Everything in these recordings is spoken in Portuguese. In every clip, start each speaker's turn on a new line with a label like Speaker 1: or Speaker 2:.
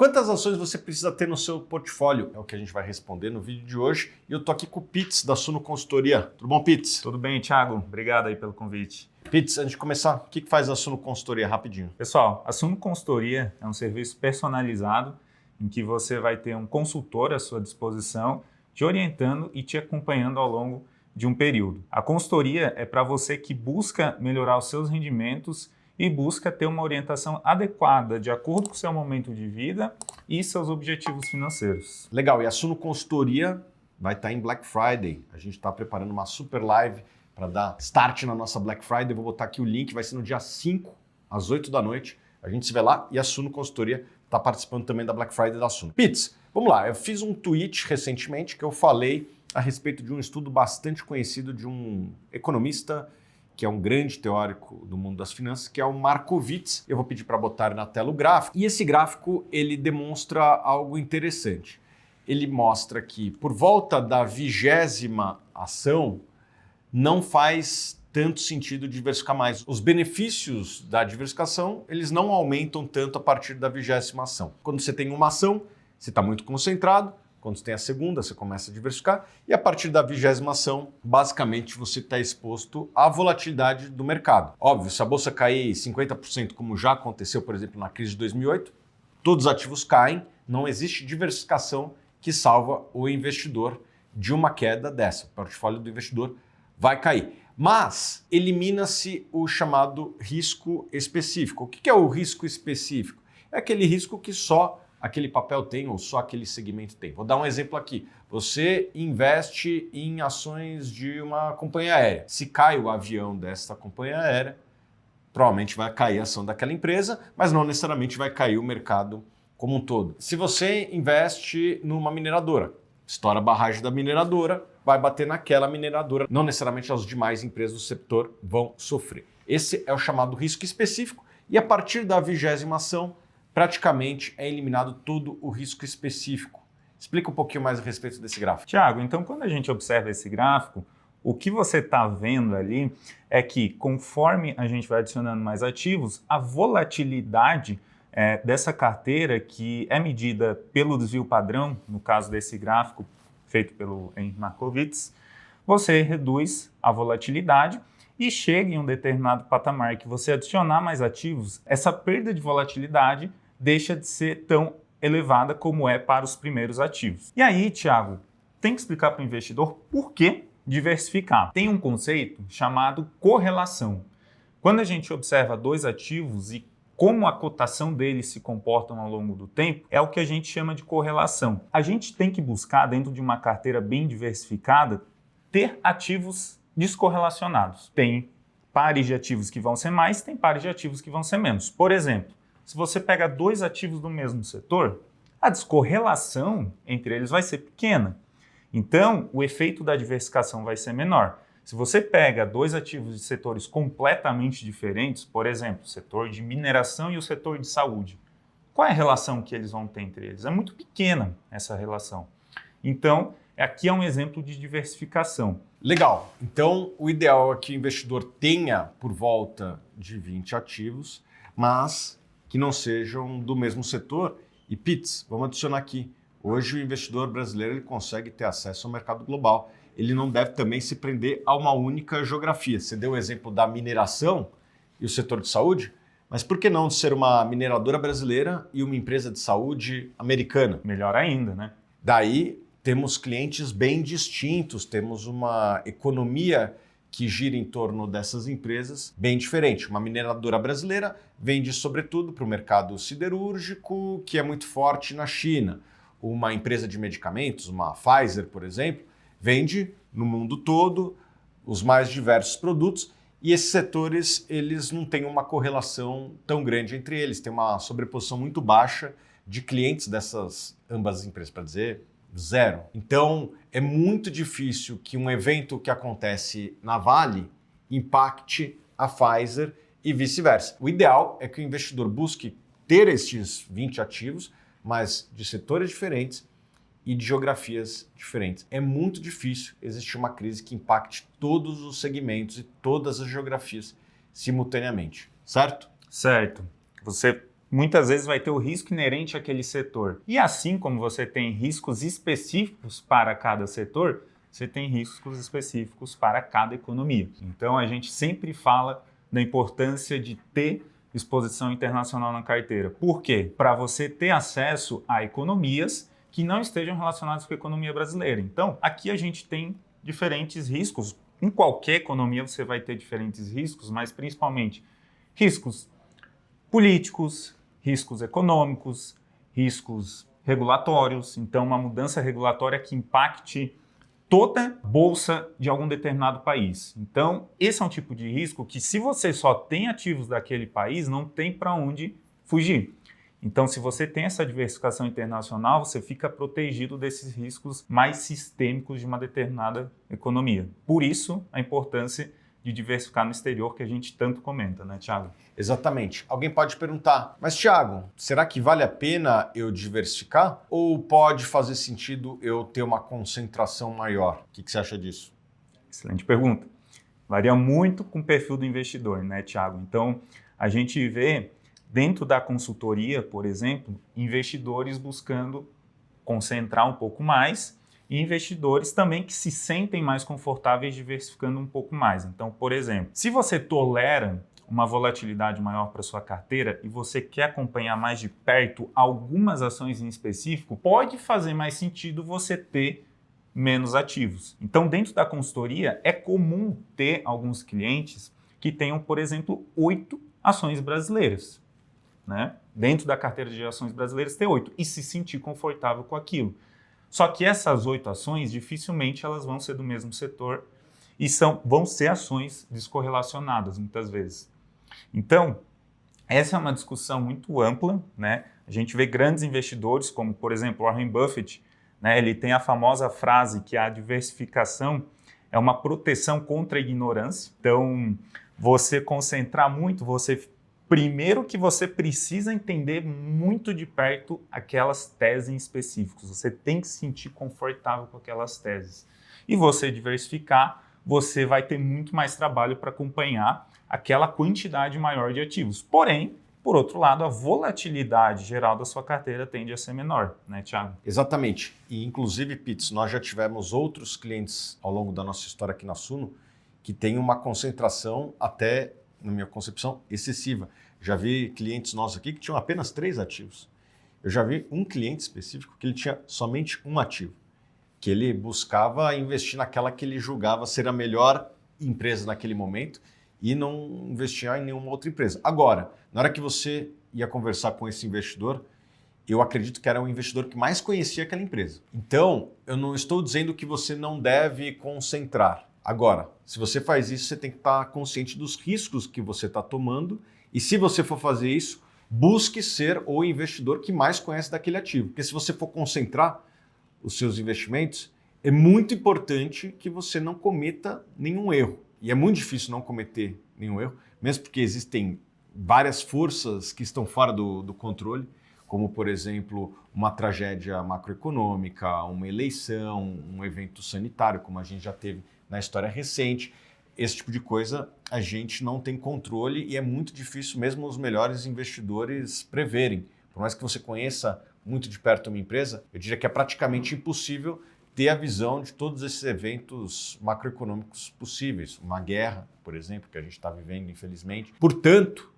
Speaker 1: Quantas ações você precisa ter no seu portfólio? É o que a gente vai responder no vídeo de hoje. E eu tô aqui com o Pitts, da Suno Consultoria. Tudo bom, Pitts?
Speaker 2: Tudo bem, Thiago. Obrigado aí pelo convite.
Speaker 1: Pitts, antes de começar, o que faz a Suno Consultoria rapidinho?
Speaker 2: Pessoal, a Suno Consultoria é um serviço personalizado em que você vai ter um consultor à sua disposição, te orientando e te acompanhando ao longo de um período. A consultoria é para você que busca melhorar os seus rendimentos e busca ter uma orientação adequada de acordo com o seu momento de vida e seus objetivos financeiros.
Speaker 1: Legal, e a Suno Consultoria vai estar em Black Friday. A gente está preparando uma super live para dar start na nossa Black Friday. Vou botar aqui o link, vai ser no dia 5, às 8 da noite. A gente se vê lá e a Suno Consultoria está participando também da Black Friday da Suno. Pitts, vamos lá, eu fiz um tweet recentemente que eu falei a respeito de um estudo bastante conhecido de um economista que é um grande teórico do mundo das finanças, que é o Markowitz. Eu vou pedir para botar na tela o gráfico. E esse gráfico, ele demonstra algo interessante. Ele mostra que por volta da 20ª ação, não faz tanto sentido diversificar mais. Os benefícios da diversificação, eles não aumentam tanto a partir da 20ª ação. Quando você tem uma ação, você está muito concentrado. Quando você tem a segunda, você começa a diversificar. E a partir da 20ª ação, basicamente, você está exposto à volatilidade do mercado. Óbvio, se a bolsa cair 50%, como já aconteceu, por exemplo, na crise de 2008, todos os ativos caem. Não existe diversificação que salva o investidor de uma queda dessa. O portfólio do investidor vai cair. Mas elimina-se o chamado risco específico. O que é o risco específico? É aquele risco que só aquele papel tem ou só aquele segmento tem. Vou dar um exemplo aqui. Você investe em ações de uma companhia aérea. Se cai o avião dessa companhia aérea, provavelmente vai cair a ação daquela empresa, mas não necessariamente vai cair o mercado como um todo. Se você investe numa mineradora, estoura a barragem da mineradora, vai bater naquela mineradora. Não necessariamente as demais empresas do setor vão sofrer. Esse é o chamado risco específico e a partir da 20ª ação, praticamente é eliminado todo o risco específico. Explica um pouquinho mais a respeito desse gráfico.
Speaker 2: Tiago, então quando a gente observa esse gráfico, o que você está vendo ali é que conforme a gente vai adicionando mais ativos, a volatilidade dessa carteira, que é medida pelo desvio padrão, no caso desse gráfico feito pelo Henry Markowitz, você reduz a volatilidade e chega em um determinado patamar que você adicionar mais ativos, essa perda de volatilidade deixa de ser tão elevada como é para os primeiros ativos. E aí, Thiago, tem que explicar para o investidor por que diversificar. Tem um conceito chamado correlação. Quando a gente observa dois ativos e como a cotação deles se comportam ao longo do tempo, é o que a gente chama de correlação. A gente tem que buscar, dentro de uma carteira bem diversificada, ter ativos descorrelacionados. Tem pares de ativos que vão ser mais, tem pares de ativos que vão ser menos. Por exemplo, se você pega dois ativos do mesmo setor, a descorrelação entre eles vai ser pequena. Então, o efeito da diversificação vai ser menor. Se você pega dois ativos de setores completamente diferentes, por exemplo, o setor de mineração e o setor de saúde, qual é a relação que eles vão ter entre eles? É muito pequena essa relação. Então, aqui é um exemplo de diversificação.
Speaker 1: Legal. Então, o ideal é que o investidor tenha por volta de 20 ativos, mas que não sejam do mesmo setor. E Pitts, vamos adicionar aqui. Hoje o investidor brasileiro ele consegue ter acesso ao mercado global. Ele não deve também se prender a uma única geografia. Você deu o exemplo da mineração e o setor de saúde, mas por que não ser uma mineradora brasileira e uma empresa de saúde americana?
Speaker 2: Melhor ainda, né?
Speaker 1: Daí temos clientes bem distintos, temos uma economia que gira em torno dessas empresas bem diferente. Uma mineradora brasileira vende sobretudo para o mercado siderúrgico, que é muito forte na China. Uma empresa de medicamentos, uma Pfizer, por exemplo, vende no mundo todo os mais diversos produtos e esses setores eles não têm uma correlação tão grande entre eles, tem uma sobreposição muito baixa de clientes dessas ambas empresas, para dizer zero. Então, é muito difícil que um evento que acontece na Vale impacte a Pfizer e vice-versa. O ideal é que o investidor busque ter estes 20 ativos, mas de setores diferentes e de geografias diferentes. É muito difícil existir uma crise que impacte todos os segmentos e todas as geografias simultaneamente, certo?
Speaker 2: Certo. Você muitas vezes vai ter o risco inerente àquele setor. E assim como você tem riscos específicos para cada setor, você tem riscos específicos para cada economia. Então a gente sempre fala da importância de ter exposição internacional na carteira. Por quê? Para você ter acesso a economias que não estejam relacionadas com a economia brasileira. Então, aqui a gente tem diferentes riscos. Em qualquer economia você vai ter diferentes riscos, mas principalmente riscos políticos, riscos econômicos, riscos regulatórios. Então, uma mudança regulatória que impacte toda a bolsa de algum determinado país. Então, esse é um tipo de risco que, se você só tem ativos daquele país, não tem para onde fugir. Então, se você tem essa diversificação internacional, você fica protegido desses riscos mais sistêmicos de uma determinada economia. Por isso, a importância de diversificar no exterior que a gente tanto comenta, né, Thiago?
Speaker 1: Exatamente. Alguém pode perguntar, mas Thiago, será que vale a pena eu diversificar? Ou pode fazer sentido eu ter uma concentração maior? O que você acha disso?
Speaker 2: Excelente pergunta. Varia muito com o perfil do investidor, né, Thiago? Então, a gente vê dentro da consultoria, por exemplo, investidores buscando concentrar um pouco mais e investidores também que se sentem mais confortáveis diversificando um pouco mais. Então, por exemplo, se você tolera uma volatilidade maior para sua carteira e você quer acompanhar mais de perto algumas ações em específico, pode fazer mais sentido você ter menos ativos. Então, dentro da consultoria, é comum ter alguns clientes que tenham, por exemplo, 8 ações brasileiras. Né? Dentro da carteira de ações brasileiras ter 8 e se sentir confortável com aquilo. Só que essas 8 ações, dificilmente elas vão ser do mesmo setor e vão ser ações descorrelacionadas muitas vezes. Então, essa é uma discussão muito ampla, né? A gente vê grandes investidores, como por exemplo Warren Buffett, né? Ele tem a famosa frase que a diversificação é uma proteção contra a ignorância. Então, você concentrar muito, primeiro que você precisa entender muito de perto aquelas teses em específicos. Você tem que se sentir confortável com aquelas teses. E você diversificar, você vai ter muito mais trabalho para acompanhar aquela quantidade maior de ativos. Porém, por outro lado, a volatilidade geral da sua carteira tende a ser menor, né, Thiago?
Speaker 1: Exatamente. E, inclusive, Pitts, nós já tivemos outros clientes ao longo da nossa história aqui na Suno que têm uma concentração até, na minha concepção, excessiva. Já vi clientes nossos aqui que tinham apenas 3 ativos. Eu já vi um cliente específico que ele tinha somente um ativo, que ele buscava investir naquela que ele julgava ser a melhor empresa naquele momento e não investia em nenhuma outra empresa. Agora, na hora que você ia conversar com esse investidor, eu acredito que era o investidor que mais conhecia aquela empresa. Então, eu não estou dizendo que você não deve concentrar. Agora, se você faz isso, você tem que estar consciente dos riscos que você está tomando. E se você for fazer isso, busque ser o investidor que mais conhece daquele ativo. Porque se você for concentrar os seus investimentos, é muito importante que você não cometa nenhum erro. E é muito difícil não cometer nenhum erro, mesmo porque existem várias forças que estão fora do controle, como, por exemplo, uma tragédia macroeconômica, uma eleição, um evento sanitário, como a gente já teve na história recente. Esse tipo de coisa a gente não tem controle e é muito difícil mesmo os melhores investidores preverem. Por mais que você conheça muito de perto uma empresa, eu diria que é praticamente impossível ter a visão de todos esses eventos macroeconômicos possíveis. Uma guerra, por exemplo, que a gente está vivendo, infelizmente. Portanto,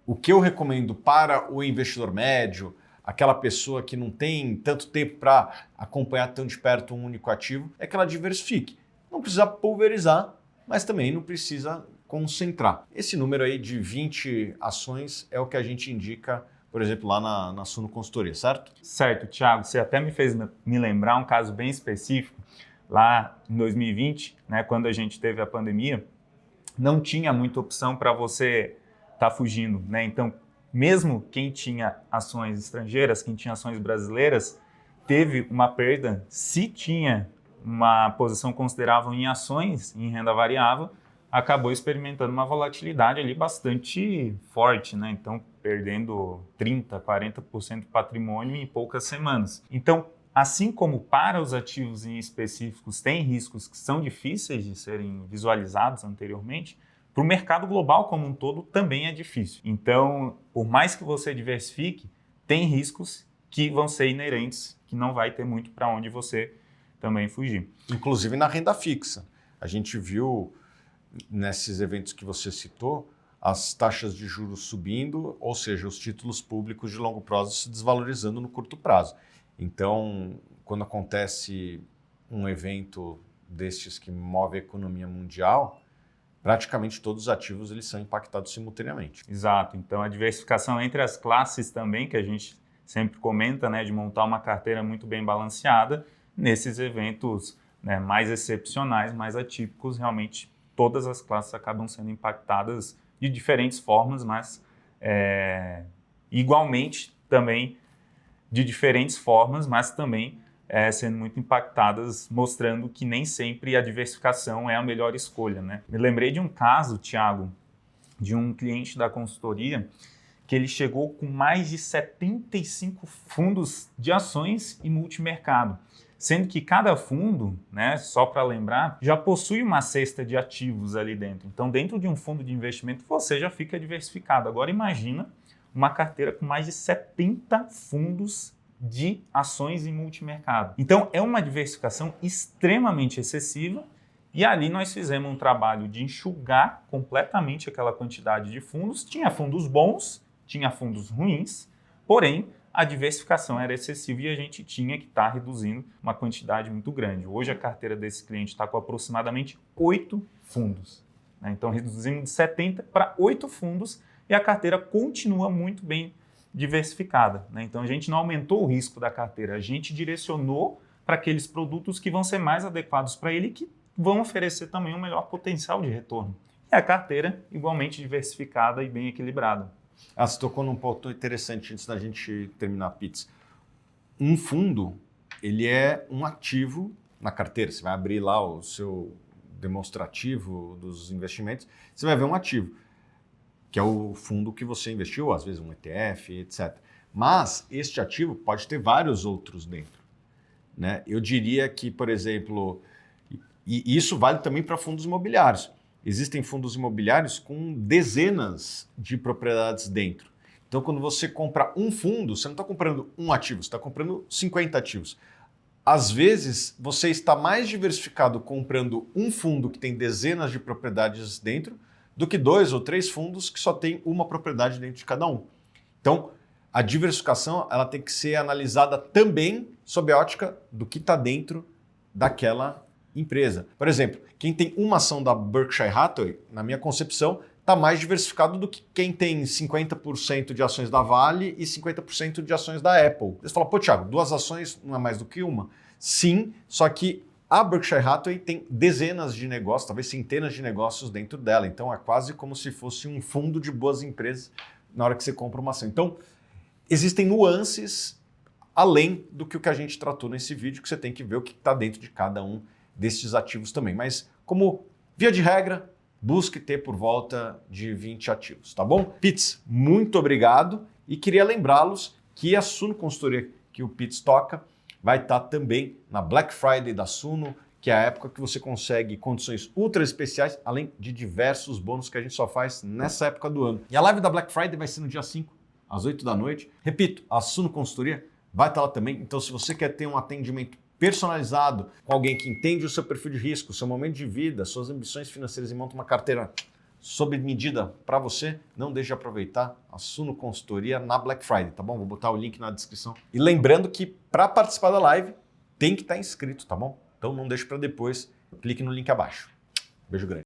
Speaker 1: o que eu recomendo para o investidor médio, aquela pessoa que não tem tanto tempo para acompanhar tão de perto um único ativo, é que ela diversifique. Não precisa pulverizar, mas também não precisa concentrar. Esse número aí de 20 ações é o que a gente indica, por exemplo, lá na Suno Consultoria, certo?
Speaker 2: Certo, Thiago. Você até me fez me lembrar um caso bem específico. Lá em 2020, né, quando a gente teve a pandemia, não tinha muita opção para você estar fugindo, né? Então, mesmo quem tinha ações estrangeiras, quem tinha ações brasileiras, teve uma perda. Se tinha uma posição considerável em ações, em renda variável, acabou experimentando uma volatilidade ali bastante forte, né? Então, perdendo 30%, 40% do patrimônio em poucas semanas. Então, assim como para os ativos em específicos tem riscos que são difíceis de serem visualizados anteriormente, para o mercado global como um todo também é difícil. Então, por mais que você diversifique, tem riscos que vão ser inerentes, que não vai ter muito para onde você também fugir.
Speaker 1: Inclusive na renda fixa. A gente viu nesses eventos que você citou, as taxas de juros subindo, ou seja, os títulos públicos de longo prazo se desvalorizando no curto prazo. Então, quando acontece um evento destes que move a economia mundial, praticamente todos os ativos eles são impactados simultaneamente.
Speaker 2: Exato. Então, a diversificação entre as classes também, que a gente sempre comenta, né, de montar uma carteira muito bem balanceada, nesses eventos, né, mais excepcionais, mais atípicos, realmente todas as classes acabam sendo impactadas de diferentes formas, mas igualmente também de diferentes formas, mas também sendo muito impactadas, mostrando que nem sempre a diversificação é a melhor escolha, né? Me lembrei de um caso, Thiago, de um cliente da consultoria que ele chegou com mais de 75 fundos de ações e multimercado, sendo que cada fundo, né, só para lembrar, já possui uma cesta de ativos ali dentro. Então, dentro de um fundo de investimento, você já fica diversificado. Agora, imagina uma carteira com mais de 70 fundos de ações e multimercado. Então, é uma diversificação extremamente excessiva e ali nós fizemos um trabalho de enxugar completamente aquela quantidade de fundos. Tinha fundos bons, tinha fundos ruins, porém, a diversificação era excessiva e a gente tinha que estar reduzindo uma quantidade muito grande. Hoje a carteira desse cliente está com aproximadamente 8 fundos. Né? Então reduzimos de 70 para 8 fundos e a carteira continua muito bem diversificada. Né? Então a gente não aumentou o risco da carteira, a gente direcionou para aqueles produtos que vão ser mais adequados para ele e que vão oferecer também um melhor potencial de retorno. E a carteira igualmente diversificada e bem equilibrada.
Speaker 1: Você tocou num ponto interessante antes da gente terminar, Pitts. Um fundo, ele é um ativo na carteira. Você vai abrir lá o seu demonstrativo dos investimentos, você vai ver um ativo, que é o fundo que você investiu, às vezes um ETF, etc. Mas este ativo pode ter vários outros dentro. Né? Eu diria que, por exemplo, e isso vale também para fundos imobiliários. Existem fundos imobiliários com dezenas de propriedades dentro. Então, quando você compra um fundo, você não está comprando um ativo, você está comprando 50 ativos. Às vezes, você está mais diversificado comprando um fundo que tem dezenas de propriedades dentro do que 2 ou 3 fundos que só tem uma propriedade dentro de cada um. Então, a diversificação ela tem que ser analisada também sob a ótica do que está dentro daquela empresa. Por exemplo, quem tem uma ação da Berkshire Hathaway, na minha concepção, está mais diversificado do que quem tem 50% de ações da Vale e 50% de ações da Apple. Você fala, pô, Thiago, 2 ações não é mais do que uma? Sim, só que a Berkshire Hathaway tem dezenas de negócios, talvez centenas de negócios dentro dela. Então, é quase como se fosse um fundo de boas empresas na hora que você compra uma ação. Então, existem nuances além do que a gente tratou nesse vídeo, que você tem que ver o que está dentro de cada um desses ativos também. Mas, como via de regra, busque ter por volta de 20 ativos, tá bom? Pitts, muito obrigado e queria lembrá-los que a Suno Consultoria que o Pitts toca vai estar também na Black Friday da Suno, que é a época que você consegue condições ultra especiais, além de diversos bônus que a gente só faz nessa época do ano. E a live da Black Friday vai ser no dia 5, às 8 da noite. Repito, a Suno Consultoria vai estar lá também. Então, se você quer ter um atendimento personalizado com alguém que entende o seu perfil de risco, o seu momento de vida, suas ambições financeiras e monta uma carteira sob medida para você, não deixe de aproveitar a Suno Consultoria na Black Friday, tá bom? Vou botar o link na descrição. E lembrando que para participar da live tem que estar inscrito, tá bom? Então não deixe para depois, clique no link abaixo. Beijo grande.